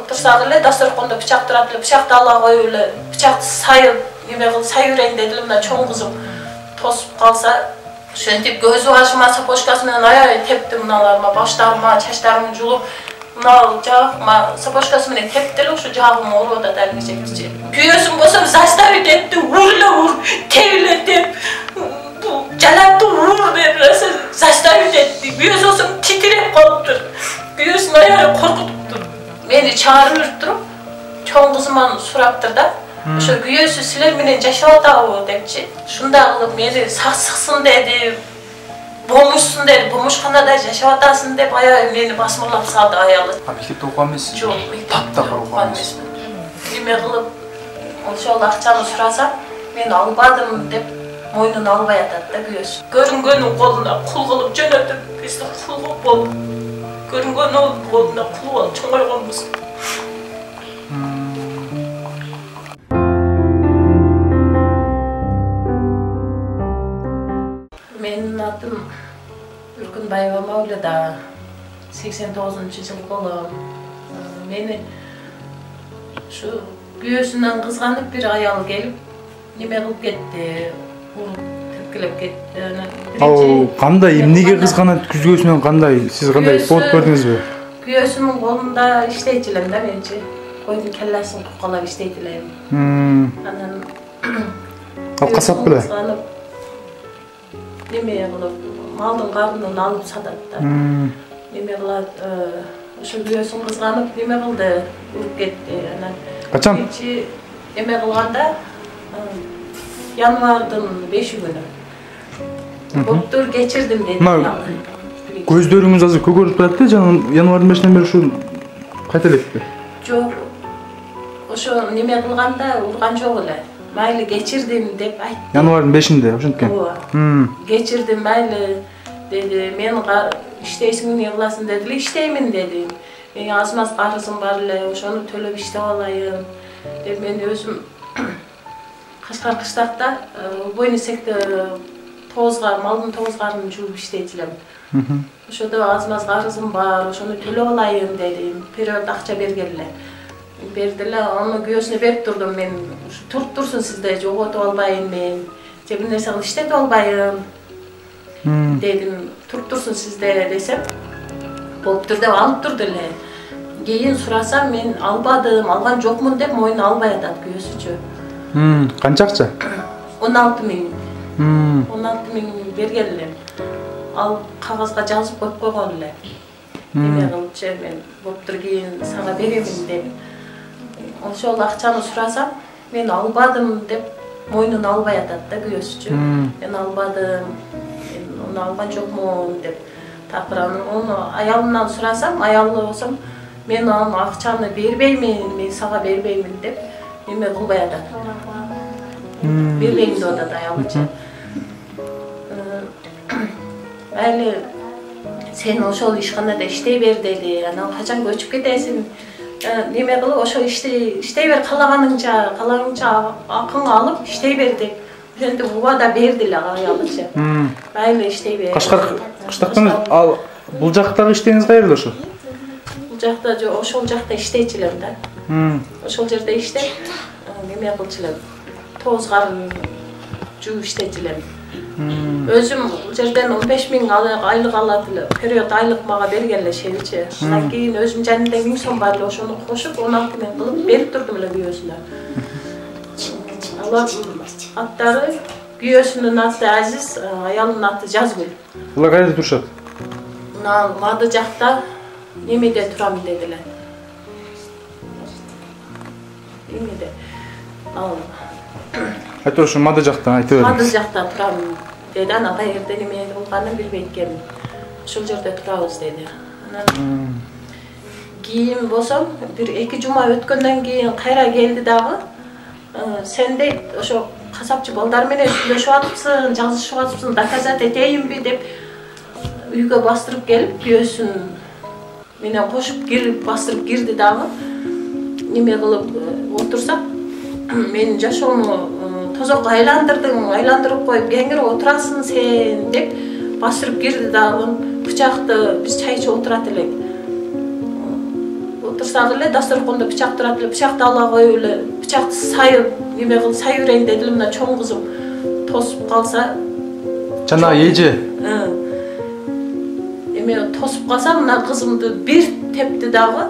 Otursak ele dasturxonda bıçak turат ele bıçakты ала koyup ele bıçakты sayıp neme kılıp sayıvereyim dedim de çoğun kızım tosup kalsa şöntip gözü başıma sapoşkası menen ayağı tepti mınalarıma başlarıma çaşlarımı julup mına jağıma sapoşkası menen tepti ele şu jağım orup da delgecekçi kүйөөсүн болсом заставить etти vur tevle dep жалапты vur dep заставить etти kүйөөсү болсом titirep kalıptır kүйөөсүн ayağı korkutuптур meni çağırıp durup çoğun kızıma suraptır da şu kүйөөсү siler menen жашап атабы депчи şunda kılıp meni saksıksın dedi bomuşsun dedi bomuşkanada жашап atasın dep ayağı meni basmırlap saldı ayalı мектепте окуган эмессиз жок таптакыр окуган эмес неме кылып ошол акчаны сурасам мен албадым деп мойнун албай атат да күйөөсү көрүнгөнүн колуна кул кылып жөнөтүп бизди кул болуп көрүнгөнүн колуна кул болуп чоңойгонбуз менин атым Үркүнбаева Мавлида 89-жылы болом мени şu kүйөөсүнөн кызганып бир аял келип неме кылып кетти тепкилеп кетти ал кандай эмнеге кызганат күйөөсүнөн кандай сиз кандай повод көрдүңүзбү күйөөсүнүн колунда иштейчү элем да менчи койдун келлесин кукалап иштейт элем анан ал касап беле неме кылып малдын карынын алып сатат да неме кылат ошо күйөөсүн кызганып неме кылды уруп кетти анан качан эме кылганда январдын 5-күнү боптур кечирдим деди көздөрүңүз азыр көгөрүп турат да жана январдын 5-тен бери ушу кайта элекпи жок ошо неме кылганда урган жок эле майли кечирдим деп айтты январдын 5-inde ошенткен кечирдим майли деди мен иштейсиңби эмне кыласың деди эле иштеймин дедим менин аз маз карызым бар эле ошону төлөп иштеп алайын деп мен өзүм Кашкар кыштакта убойный секте малдын 9 карынын жууп иштейт элем ошодо аз маз карызым бар ошону төлөп алайын дедим период акча бергенле берди эле аны күйөөсүнө берип турдум мен туруп турсун сизде жоготуп албайын мен же бир нерсе кылып иштетип албайын дедим туруп турсун сизде десем болуптур деп алып турду эле кийин сурасам мен албадым алган жокмун деп мойнуна албай атат күйөөсүчү канча акча 16 000 берген элем ал кагазга жазып коюп койгон эле эме кылчы мен болуптур кийин сага беремин деп ошол акчаны сурасам мен албадым деп мойнуна албай атат да күйөөсүчү мен албадым мен аны алган жокмун деп такыр аны аялымдан сурасам аялы болсом мен аны акчаны бербеймин мен сага бербеймин деп эме кылбай атат бербейм деп атат аялычы майли сен ошол ишканада иштей бер деди анан качан көчүп кетесиң неме кылып ошо иштей бер каалагыңча акыңа алып иштей бер деп ошентип убада берди эле аялычы майли иштей бер Кашкар кыштактан ал бул жактагы иштегиңиз каерде ошо бул жакта ошол жакта иштейчү элем да ошол жерде иштеп неме кылчу элем 9 карын жууп иштечү элем өзүм бул жерден 15 000 айлык алат эле период айлык мага берген эле шеричи андан кийин өзүм жанымда 1000 сом бар эле ошону кошуп 16 000 кылып берип турдум эле күйөөсүнө алар аттары күйөөсүнүн аты Азиз аялынын аты Жазгүл булар кайда турушат мына Мады жакта немеде турам деди эле эмеде ал айтор ушу Мады жакта айтып бериңиз Мады жакта турам деди анан каерде неме кылганын билбейт экенмин ошол жерде турабыз деди анан кийин болсом бир 2 жума өткөндөн кийин кайра келди дагы сен дейт ошо касапчы балдар менен сүйлөшүп атыпсың жазышып атыпсың доказать этейинби деп үйгө бастырып келип күйөөсүн менен кошуп кирип бастырып кирди дагы неме кылып отурсак менин жашоону тозокко айландырып коюп кеңири отурасың сен деп бастырып кирди дагы бычакты биз чай ичип отурат элек отурсак эле дасторкондо бычак турат эле, бычакты ала коюп эле, бычакты сайып, неме кылып сайберейин деди эле, мына чоң кызым тосуп калса. Жана эже. Эме тосуп калса, мына кызымды бир тепти дагы.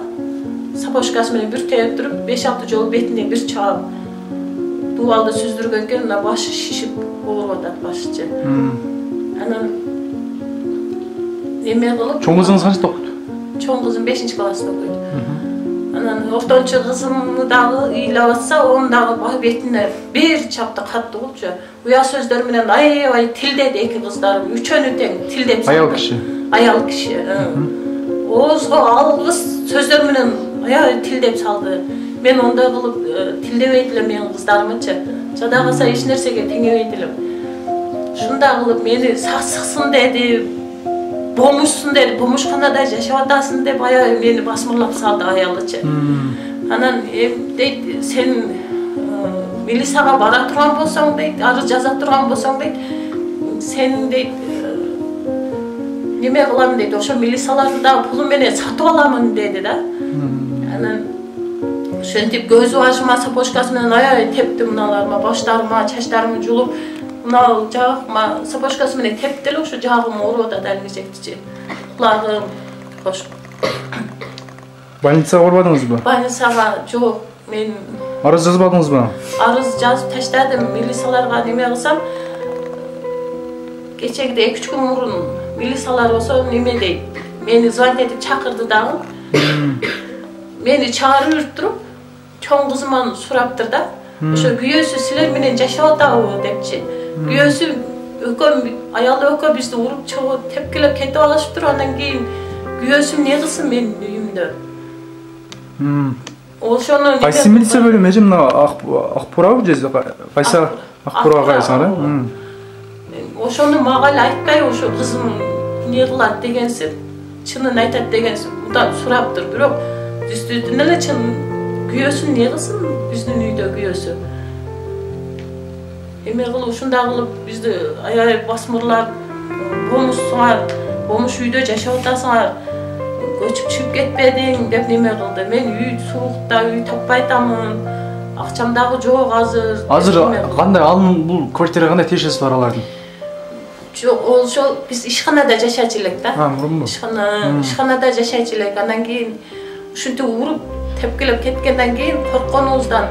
Сапожкасы менен бир теп туруп, 5-6 жолу бетине бир чаап. Дубалды сүздүргөнкөн мына башы шишип ооруп атат башычы. Анан неме кылып? Чоң кызыңыз канчада окуйт? Чоң кызым 5-класста окуйт. Анан ортончу кызымды дагы ыйлап атса, onu дагы бетине бир чапты катты болчу. Уя сөздөр менен аябай тилдеди эки кыздарым, үчөнү тең тилдеп. Аял киши. Аял киши. Оозго алгыс сөздөр менен аябай тилдеп салды. Мен ондай кылып тилдебейт элем менин кыздарымчы. Жада калса эч нерсеге теңебейт элем. Шундай кылып мени сасыксын деди, бомушсун деди, бомушканада жашап атасың деп аябай мени басмырлап салды аялычы. Анан дейт, сен милицияга бара турган болсоң дейт, арыз жаза турган болсоң дейт, сен дейт неме кылам дейт, ошо милицияларды да пулу менен сатып аламын деди да. Анан ошентип көз башыма сапожкасы менен аябай тепти, мыналарыма, баштарыма, чачтарымды жулуп, мына жагыма сапожкасы менен тепти эле, ошо жагым ооруп атат алгичектичи. Кулагым, кош. Больницага барбадыңызбы? Больницага жок, мен арыз жазбадыңызбы? Арыз жазып таштадым, милицияларга неме кылсам, кечегиде 2-3 күн мурун милициялар болсо неме дейт, мени звонить этип чакырды дагы. Мени чыгарып туруп, чоң кызыман сураптыр да. Ошо күйөөсү силер менен жашап атабы депчи. Күйөөсү өкөм, аялы өкө бизди уруп чыгып тепкилеп кетип алышыптыр. Андан кийин күйөөсү не кылсын менин үйүмдө. Ошону кайсы милиция бөлүмү эже, мына Акбурабы же кайсы Акбурага кайсыңар? Ошону мага эле айтпай, ошо кызым не кылат дегенсип, чынын айтат дегенсип, мындан сураптыр. Бирок үстүнөн эле чын күйөөсү не кылсын, биздин үйдө күйөөсү. Эме кылып, ушундай кылып бизди аябай басмырлап, бомушсуңар, бомуш үйдө жашап атасыңар, көчүп чыгып кетпедиң деп неме кылды. Мен үй суукта, үй таппай атамын, акчам дагы жок азыр. Азыр кандай алын бул квартира кандай тиешеси бар алардын? Жок, ошо биз ишканада жашачу элек да. Мурунбу? Ишканада жашачу элек. Андан кийин ушинтип уруп тепкилеп кеткенден кийин коркконубуздан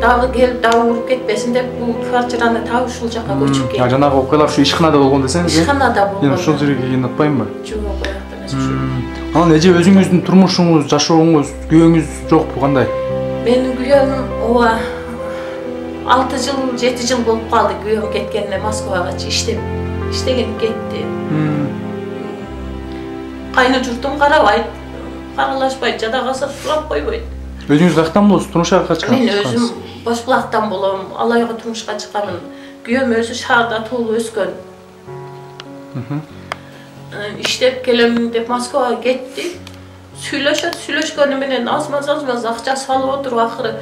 дагы келип дагы уруп кетпесин деп бул квартираны так ушул жака көчүп келдик. Жанагы окуялар ушу ишканада болгон десеңиз? Ишканада болгон. Мен ушул жерге келгенди атпаймынбы? Жок, ояктан эмес. Анан эже өзүңүздүн турмушуңуз, жашооңуз, күйөөңүз жокпу, кандай? Менин күйөөм 6 жыл, 7 жыл болуп калды күйөөм кеткенине Москвага иштеген кетти. Кайны журтум карабайт, каралашпайт, жада калса сурап койбойт. Өзүңүз каяктан болосуз? Турмушка качкан? Мен өзүм Бошбулактан болом, алайга турмушка чыкканмын. Күйөөм өзү шаарда туулуп өскөн. Иштеп келем деп Москвага кетти. Сүйлөшкөнү менен азмаз акча салып отуруп акыры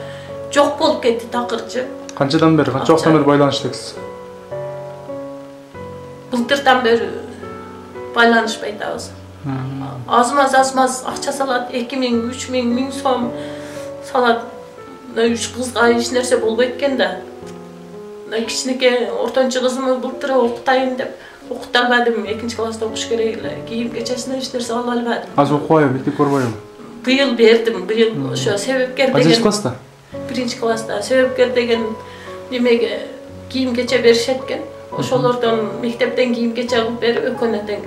жок болуп кетти такырчы. Канчадан бери, канча убакыттан бери байланыштасыз? Былтырдан бери байланышпай атабыз. Азмаз акча салат, 2000, 3000, 1000 сом салат. Үч кызга эч нерсе болбойт экен да. Кичинекей ортончу кызымды былтыр окутайын деп окуталбадым. 2-класста окуш керек эле. Кийим кечесине эч нерсе ала албадым. Азыр окубайбы, мектеп барбайбы? Быйыл бердим. Быйыл ошо себепкер деген. Кайсы класста? 1-класста. Себепкер деген немеге кийим кече беришет экен. Ошолордон мектептен кийим кече алып берип, экөөнө тең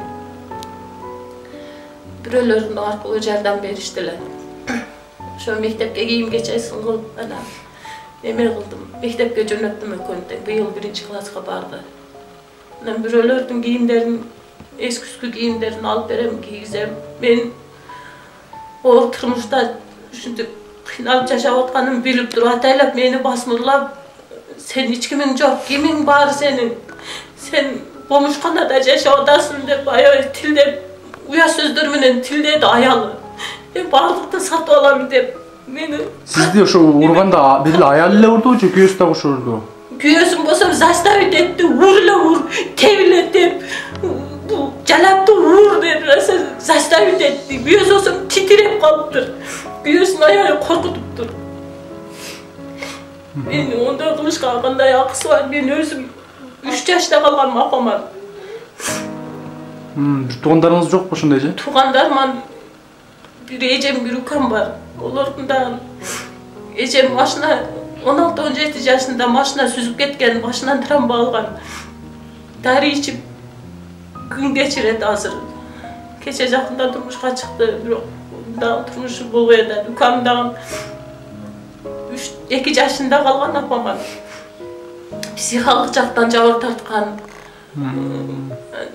бирөөлөрүнүн аркылуу жардам беришти эле. Ошо мектепке кийим кечесин кылып, анан эме кылдым. Мектепке жөнөттүм экөөнө тең. Быйыл 1-класска барды. Анан бирөөлөрдүн кийимдерин, эски кийимдерин алып берем, кийгизем. Мен оор турмушта ушинтип кыйналып жашап атканымды билип туруп атайлап мени басмырлап, сен эч кимиң жок, кимиң бар сенин? Сен бомушканада жашап атасың деп аябай тилдеп, уя сөздөр менен тилдеди аялы. Мен бардыкты сатып алам деп мени. Сизди ошо урганда бир эле аял эле урдубу же күйөөсү дагы ошо урду? Күйөөсүм болсо заставить этти, ур, тебиле деп, жалапты ур деп заставить этти. Күйөөсү болсо титиреп калыптыр. Büyüsün ayağı korkutup. Ben onda kılışka qanday akısı var. Ben özüm 3 yaşta kalgan apamam. Tuğanlarınız yok mu şundayca? Tuğandarman bir ecem bir ukam var. Olardan ecem maşına 16-17 yaşında maşına süzüp ketken, başından travma algan. Dari içip gün geçiredi hazır. Keçe jakında turmuşka çıktı. Da turmuşu boluydu. Ukamdan 2 yaşında kalgan apamam. Psixolog jaktan jabır tartkan.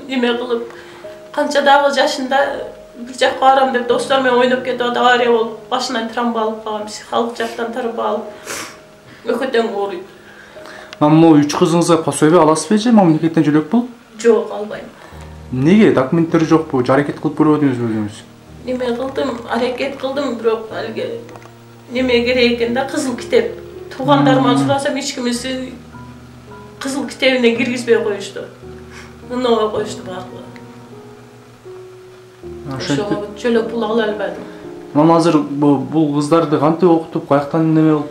Nime kılıp kança dağlı yaşında bir jakka baram dep dostlar menен oynop ketip avariya bolup başından travma alıp kalgan. Psixolog jaktan tarıp alıp ököтөн ооруйт. Маму 3 кызыңызга пособие аласыз бе же мамлекеттен жөлөк бул? Жок, албайм. Неге? Документтери жокпу? Аракет кылып көрүп өтүңүзбү өзүңүз? Неме кылдым, аракет кылдым, бирок алги неме керек экен да, кызыл китеп. Туугандарыман сурасам эч кимиси кызыл китебине киргизбей коюшту. Мынага коюшту баардыгы. Ошого жөлөк пул ала албадым. Мама азыр бул кыздарды кантип окутуп, каяктан неме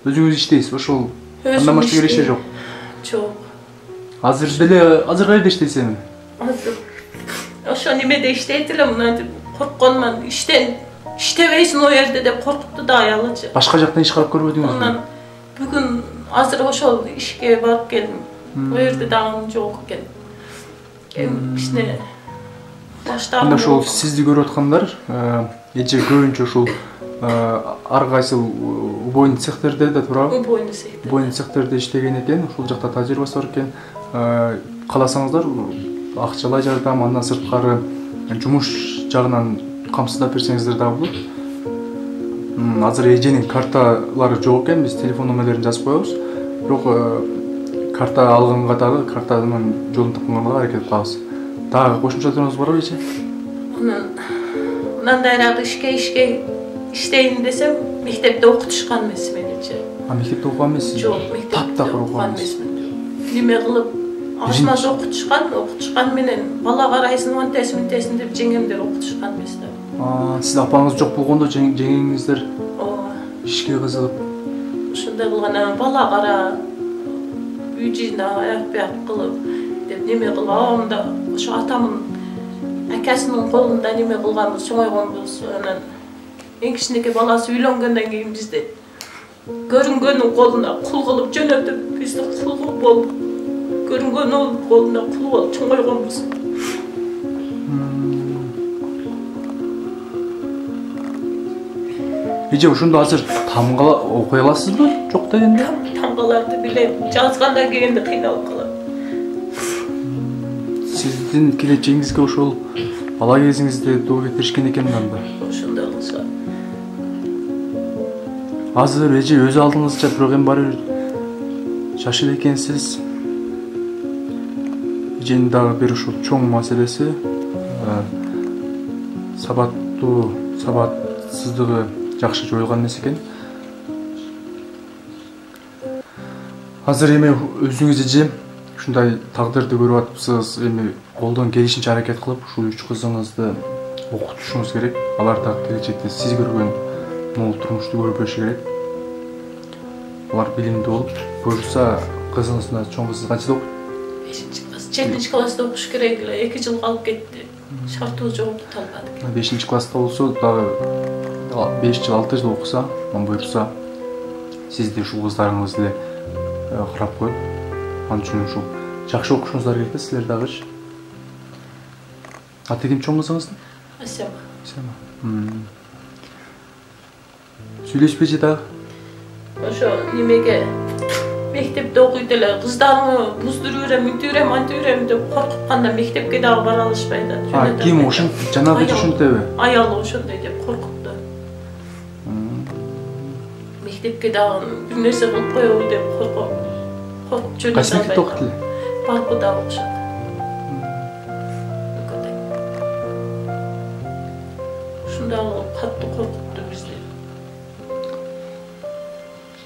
кылып өзүңүз иштейсиз? Ошол анда башка бир иши жок. Жок. Азыр кайерде иштейсиз? Азыр ошо немеде иштейт элем, мынтип коркконман. İştebeysin o yerde de korkuttu da ayalычı. Başka jaktan iş kılıp görüp ödüңүз mü? Bugün hazır ошол işe barıp geldim. O yerde dağın жок экен. İşte başta Анда ошол сизди көрүп аткандар, эже көбүнчө ушул ар кайсы убойн цехтерде да туурабы? Убойн цехтерде иштеген экен, ушул жакта тажрыйбасы бар экен. Кааласаңыздар акчалай жардам, андан сырткары жумуш жагынан камсыздап берсеңиздер да болот. Азыр эженин карталары жок экен, биз телефон номерлерин жазып коебуз. Бирок карта алганга дагы картанын жолун тапканга аракет кылабыз. Дагы кошумча турубуз барбы эже? Мындайраак ишке иштейин десем, мектепте окутушкан эмес менимче. Мектепте окуган эмессиз? Жок, мектепте окуган эмесмин. Неме кылып ашмаз окутушкан менен бала карайсың, монтесин деп жеңемдер окутушкан эмес да. Сиз апаңыз жок болгондо жеңиңиздер ишке кызыгып ушундай кылган, бала кара, үй жыйында аяк кылып деп неме кылып абамда ошо атамын акасынын колунда неме кылганбыз, чоңойгонбуз. Анан эң кичинекей баласы үйлөнгөндөн кийин бизди көрүнгөнүн колуна кул кылып жөнөтүп, бизди кул болуп көрүнгөнүн колуна кул болуп чоңойгонбуз. Эже ошондо азыр тамга окуй аласызбы? Жок дегенде? Тамгаларды билем, жазгандан кийин да кыйналып калам. Сиздин келечегиңизге ошол бала кезиңизде доо кетиришкен экен анда. Ошондой кылышат. Азыр эже өз алдыңызча бирок эми баары жаш эле экенсиз. Эженин дагы бир ушул чоң маселеси сабатсыздыгы жакшы жоюлган эмес экен. Азыр эми өзүңүз эже ушундай тагдырды көрүп атыпсыз, эми колдон келишинче аракет кылып ушул 3 кызыңызды окутушуңуз керек. Алар да келечекте сиз көргөн мол турмушту көрүп өсүшү керек. Алар билимдүү болуп, буюрса кызыңыздын чоң кызы канчада окуйт? 7 класста окуш керек эле, 2 жыл калып кетти. Шартыбыз жок талбады. 5 класста болсо дагы 5 жыл 6 жыл окуса, буюрса сизди ушул кыздарыңыз эле карап коюп, ал үчүн ушул жакшы окушуңуздар керек да силер дагычы. Аты ким чоң кызыңыздын? Асема. Сүйлөшпөйсүз дагы? Ошо немеге мектепте окуйт эле, кыздарымы буздуруп берем, мынтип берем, антип берем деп коркутканда мектепке дагы бара алышпай да. Ким ошентип, жанагы ушунтеби? Аялы ошондой деп коркупту. Мектепке дагы бир нерсе кылып коебу деп коркуп жөнөтө албай. Кайсы мектепте окутту эле? Балкуда окушат. Ушундагы катты коркутту бизди.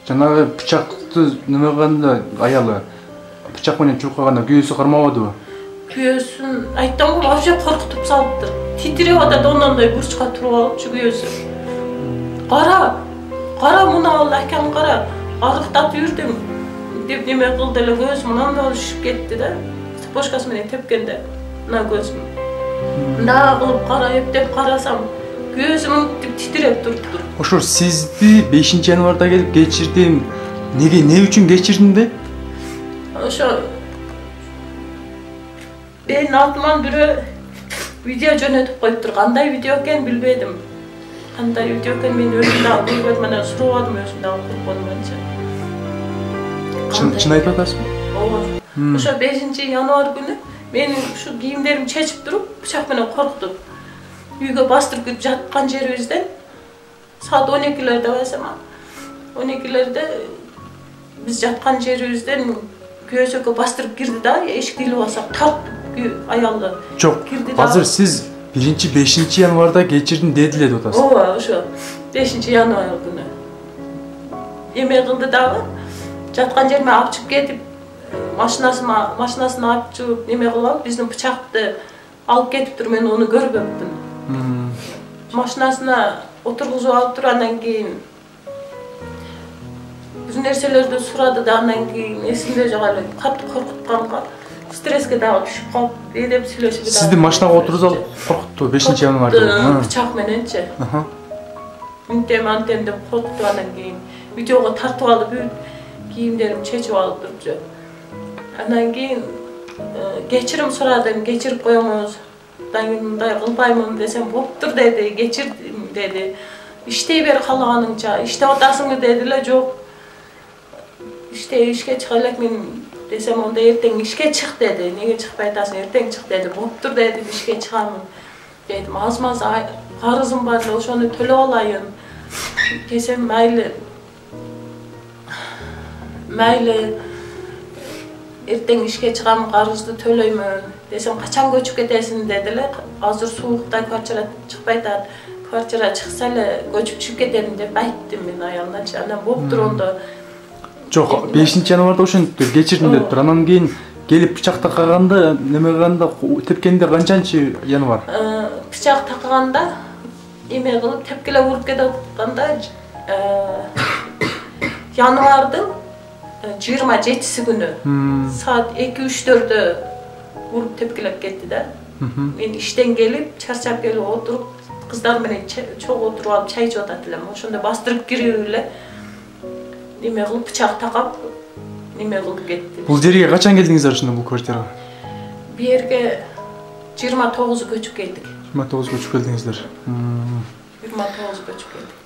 Жанагы бычакты неме кылганда аялы бычак менен чуркаганда күйөөсү кармабадыбы? Күйөөсүн айттым го, вообще коркутуп салыптыр. Титиреп атат, ондой бурчка туруп алыпчы күйөөсү. Qara muna Allah ekan qara. Arıqtatып yürüdüm. Dep neme qıldı ele gözümden da düşüp ketdi de. Sapoşkası menen tepkende. Mına gözüm. Nda qılıp qarayıp dep qarasam gözüm titrep turuptur. Ошо сизди 5-январда келип geçirdim. Ne üçün geçirdin de? Ошо ben altman biri video jönötüp koyuptur. Qanday video eken bilbedim. Qanday video eken men özümde alıp bilbedim. Mana suradım özümde alıp qoymança. Çın ayıp atasın mı? Ооба. Ошо 5 январ günü menin şu giyimlerimi çeçip durup bıçak menen korktum. Үйгө bastırıp gidip жатқан жерибизден saat 12'lerde basama. 12'lerde biz жатқан жерибизден көзөккө bastırıp girdi da eşikli basak tart ayallı. Çok. Hazır siz 5 yanvarda geçirdin dediler de otasın. Ооба, ошо 5 yanvar günü. Эме кылды дагы. Жатқан жериме алып чыгып кетип, машинасына алып чыгып неме кылып алып, биздин бычакты алып кетиптир, мен onu көрбөпмүн. Машинасына отургузуп алып тур, андан кийин биз нерселерди сурады да, андан кийин эсимде жок эле, катты коркутканга, стресске дагы түшүп калып, деп сүйлөшүп. Сизди машинага отургузуп алып коркутту 5 январда. Бычак мененчи. Антем деп коркутту, андан кийин видеого тартып алып, kiyimlerimi çeçip alıp durupçu. Andan keyin geçirim soradım, geçirip koyamıyoruz. Dayımday kılbaymın desem, boptur dedi, geçirdim dedi. İştey beri kalağanınca, işte otasın mı dediler, yok. İşte işe çıkarlak men desem, onda erten işe çık dedi. Nege çıkbaytasın, erten çık dedi. Boptur dedi, işe çıkamın dedim. Az karızım var, onu töle olayın. Desem, mayli erten işe çıkam, karızdı tölöymün desem, kaçan göçüp ketesin dediler. Azır soğukta kvartira çıkbaydan, kvartira çıksa ele göçüp çıkıp keterim dep ayttım men ayalnaçı. Andan boptur onda. Жок, 5 январда ошентип geçirdin деп тур. Анан кийин келип бычак такаганда, неме кылганда тепкенде канчанчы январ? Бычак такаганда эме кылып тепкелеп уруп кетатканда январдын 27-si günü saat 2-3'lerde vurup tepkilep gitti de. Men işten gelip, çarşap gelip oturup, kızlar menen çok oturup alıp çay içip otadılar. Oşonda bastırıp giriyorlar. Neme kılıp bıçak takap, neme kılıp gitti. Bul жерге kaçan geldingizler ошондо бул квартирага? Bir yerge 29'u göçüp geldik. 29 göçüp geldingizler. 29'u göçüp geldik.